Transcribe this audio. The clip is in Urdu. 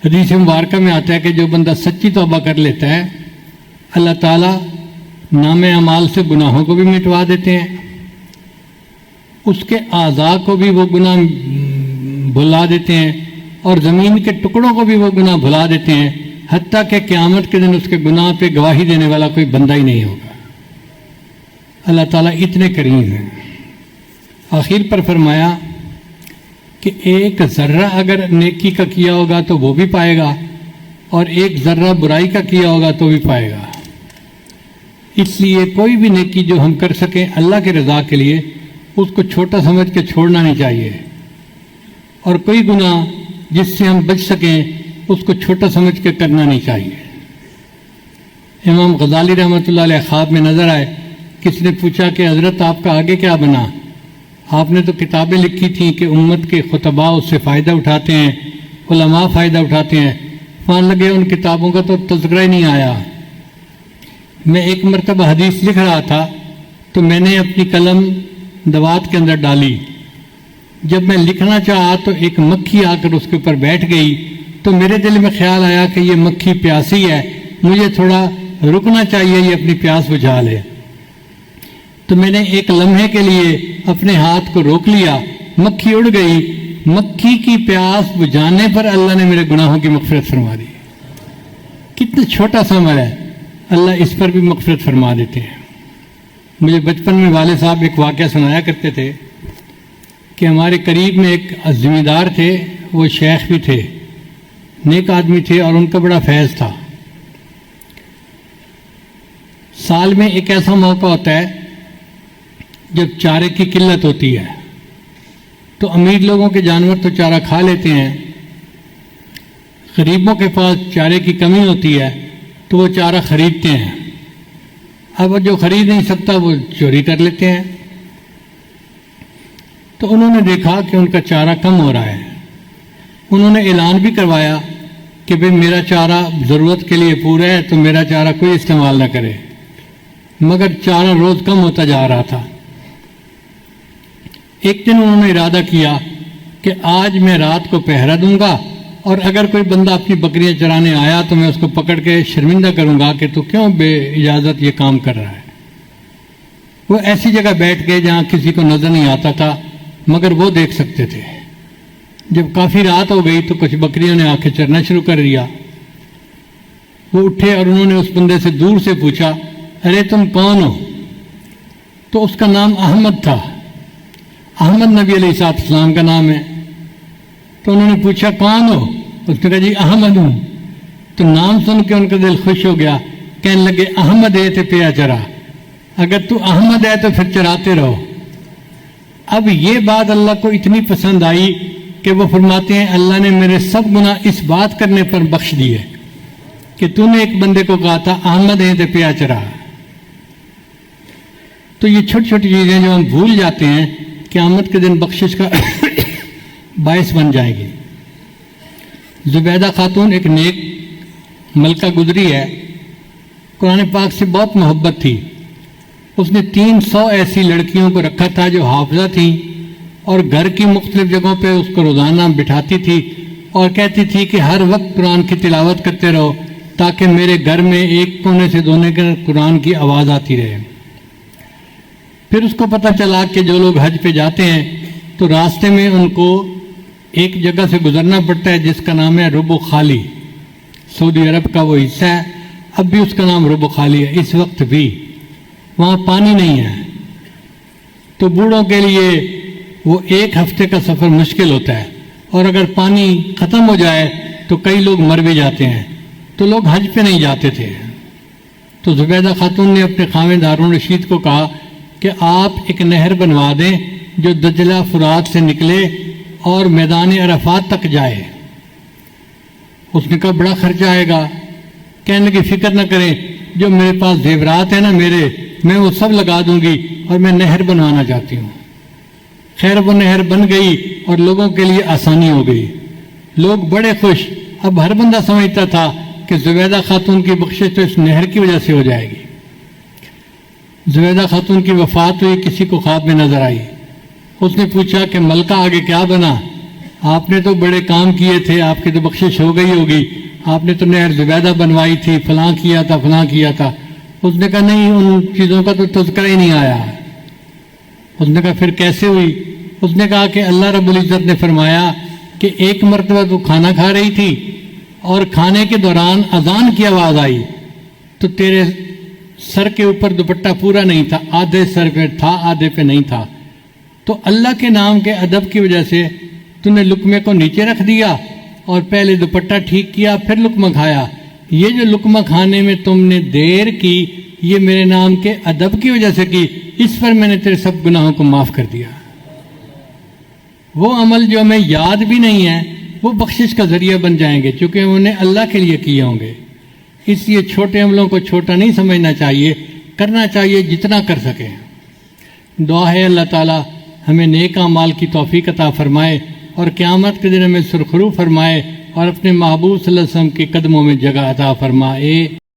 حدیث مبارکہ میں آتا ہے کہ جو بندہ سچی توبہ کر لیتا ہے اللہ تعالیٰ نام اعمال سے گناہوں کو بھی مٹوا دیتے ہیں، اس کے اعضاء کو بھی وہ گناہ بھلا دیتے ہیں، اور زمین کے ٹکڑوں کو بھی وہ گناہ بھلا دیتے ہیں، حتیٰ کہ قیامت کے دن اس کے گناہ پہ گواہی دینے والا کوئی بندہ ہی نہیں ہوگا۔ اللہ تعالیٰ اتنے کریم ہیں۔ آخر پر فرمایا کہ ایک ذرہ اگر نیکی کا کیا ہوگا تو وہ بھی پائے گا، اور ایک ذرہ برائی کا کیا ہوگا تو بھی پائے گا۔ اس لیے کوئی بھی نیکی جو ہم کر سکیں اللہ کے رضا کے لیے، اس کو چھوٹا سمجھ کے چھوڑنا نہیں چاہیے، اور کوئی گناہ جس سے ہم بچ سکیں اس کو چھوٹا سمجھ کے کرنا نہیں چاہیے۔ امام غزالی رحمۃ اللہ علیہ خواب میں نظر آئے، کس نے پوچھا کہ حضرت آپ کا آگے کیا بنا؟ آپ نے تو کتابیں لکھی تھیں کہ امت کے خطباء اس سے فائدہ اٹھاتے ہیں، علماء فائدہ اٹھاتے ہیں، فان لگے ان کتابوں کا تو تذکرہ ہی نہیں آیا۔ میں ایک مرتبہ حدیث لکھ رہا تھا تو میں نے اپنی قلم دوات کے اندر ڈالی، جب میں لکھنا چاہا تو ایک مکھی آ کر اس کے اوپر بیٹھ گئی، تو میرے دل میں خیال آیا کہ یہ مکھی پیاسی ہے، مجھے تھوڑا رکنا چاہیے، یہ اپنی پیاس بجھا لے۔ تو میں نے ایک لمحے کے لیے اپنے ہاتھ کو روک لیا، مکھی اڑ گئی، مکھی کی پیاس بجھانے پر اللہ نے میرے گناہوں کی مغفرت فرما دی۔ کتنا چھوٹا سا عمل ہے، اللہ اس پر بھی مغفرت فرما دیتے ہیں۔ مجھے بچپن میں والد صاحب ایک واقعہ سنایا کرتے تھے کہ ہمارے قریب میں ایک ذمہ دار تھے، وہ شیخ بھی تھے، نیک آدمی تھے، اور ان کا بڑا فیض تھا۔ سال میں ایک ایسا موقع ہوتا ہے جب چارے کی قلت ہوتی ہے، تو امیر لوگوں کے جانور تو چارہ کھا لیتے ہیں، غریبوں کے پاس چارے کی کمی ہوتی ہے تو وہ چارہ خریدتے ہیں۔ اب جو خرید نہیں سکتا وہ چوری کر لیتے ہیں۔ تو انہوں نے دیکھا کہ ان کا چارہ کم ہو رہا ہے، انہوں نے اعلان بھی کروایا کہ بھئی میرا چارہ ضرورت کے لیے پورا ہے تو میرا چارہ کوئی استعمال نہ کرے، مگر چارہ روز کم ہوتا جا رہا تھا۔ ایک دن انہوں نے ارادہ کیا کہ آج میں رات کو پہرا دوں گا، اور اگر کوئی بندہ اپنی بکریاں چرانے آیا تو میں اس کو پکڑ کے شرمندہ کروں گا کہ تو کیوں بے اجازت یہ کام کر رہا ہے۔ وہ ایسی جگہ بیٹھ گئے جہاں کسی کو نظر نہیں آتا تھا، مگر وہ دیکھ سکتے تھے۔ جب کافی رات ہو گئی تو کچھ بکریوں نے آ کے چرنا شروع کر دیا۔ وہ اٹھے اور انہوں نے اس بندے سے دور سے پوچھا، ارے تم کون ہو؟ تو اس کا نام احمد تھا، احمد نبی علیہ السلام کا نام ہے۔ تو انہوں نے پوچھا کون ہو؟ اس نے کہا جی احمد ہوں۔ تو نام سن کے ان کا دل خوش ہو گیا، کہنے لگے احمد ہے تو پیا چرا، اگر تو احمد ہے تو پھر چراتے رہو۔ اب یہ بات اللہ کو اتنی پسند آئی کہ وہ فرماتے ہیں اللہ نے میرے سب گناہ اس بات کرنے پر بخش دیے کہ تو نے ایک بندے کو کہا تھا احمد ہے تو پیا چرا۔ تو یہ چھوٹی چھوٹی چیزیں جو ہم بھول جاتے ہیں قیامت کے دن بخشش کا باعث بن جائے گی۔ زبیدہ خاتون ایک نیک ملکہ گزری ہے، قرآن پاک سے بہت محبت تھی۔ اس نے 300 ایسی لڑکیوں کو رکھا تھا جو حافظہ تھیں، اور گھر کی مختلف جگہوں پہ اس کو روزانہ بٹھاتی تھی اور کہتی تھی کہ ہر وقت قرآن کی تلاوت کرتے رہو تاکہ میرے گھر میں ایک کونے سے دونے کے قرآن کی آواز آتی رہے۔ پھر اس کو پتہ چلا کہ جو لوگ حج پہ جاتے ہیں تو راستے میں ان کو ایک جگہ سے گزرنا پڑتا ہے جس کا نام ہے ربو خالی، سعودی عرب کا وہ حصہ ہے، اب بھی اس کا نام ربو خالی ہے، اس وقت بھی وہاں پانی نہیں ہے۔ تو بوڑھوں کے لیے وہ ایک ہفتے کا سفر مشکل ہوتا ہے، اور اگر پانی ختم ہو جائے تو کئی لوگ مر بھی جاتے ہیں، تو لوگ حج پہ نہیں جاتے تھے۔ تو زبیدہ خاتون نے اپنے خاوند ہارون رشید کو کہا کہ آپ ایک نہر بنوا دیں جو دجلہ فرات سے نکلے اور میدان عرفات تک جائے۔ اس نے کہا بڑا خرچہ آئے گا، کہنے لگی فکر نہ کریں، جو میرے پاس زیورات ہیں نا میرے، میں وہ سب لگا دوں گی، اور میں نہر بنوانا چاہتی ہوں۔ خیر وہ نہر بن گئی اور لوگوں کے لیے آسانی ہو گئی، لوگ بڑے خوش۔ اب ہر بندہ سمجھتا تھا کہ زبیدہ خاتون کی بخشش تو اس نہر کی وجہ سے ہو جائے گی۔ زبیدہ خاتون کی وفات ہوئی، کسی کو خواب میں نظر آئی، اس نے پوچھا کہ ملکہ آگے کیا بنا؟ آپ نے تو بڑے کام کیے تھے، آپ کی تو بخشش ہو گئی ہوگی، آپ نے تو نہر زبیدہ بنوائی تھی، فلاں کیا تھا فلاں کیا تھا۔ اس نے کہا نہیں، ان چیزوں کا تو تذکرہ ہی نہیں آیا۔ اس نے کہا پھر کیسے ہوئی؟ اس نے کہا کہ اللہ رب العزت نے فرمایا کہ ایک مرتبہ تو کھانا کھا رہی تھی اور کھانے کے دوران اذان کی آواز آئی تو تیرے سر کے اوپر دوپٹہ پورا نہیں تھا، آدھے سر پہ تھا آدھے پہ نہیں تھا، تو اللہ کے نام کے ادب کی وجہ سے تم نے لقمے کو نیچے رکھ دیا اور پہلے دوپٹہ ٹھیک کیا پھر لقمہ کھایا۔ یہ جو لقمہ کھانے میں تم نے دیر کی، یہ میرے نام کے ادب کی وجہ سے کی، اس پر میں نے تیرے سب گناہوں کو معاف کر دیا۔ وہ عمل جو ہمیں یاد بھی نہیں ہے وہ بخشش کا ذریعہ بن جائیں گے، چونکہ انہیں اللہ کے لیے کیے ہوں گے۔ اس لیے چھوٹے عملوں کو چھوٹا نہیں سمجھنا چاہیے، کرنا چاہیے جتنا کر سکیں۔ دعا ہے اللہ تعالی ہمیں نیک اعمال کی توفیق عطا فرمائے اور قیامت کے دن ہمیں سرخرو فرمائے اور اپنے محبوب صلی اللہ علیہ وسلم کے قدموں میں جگہ عطا فرمائے۔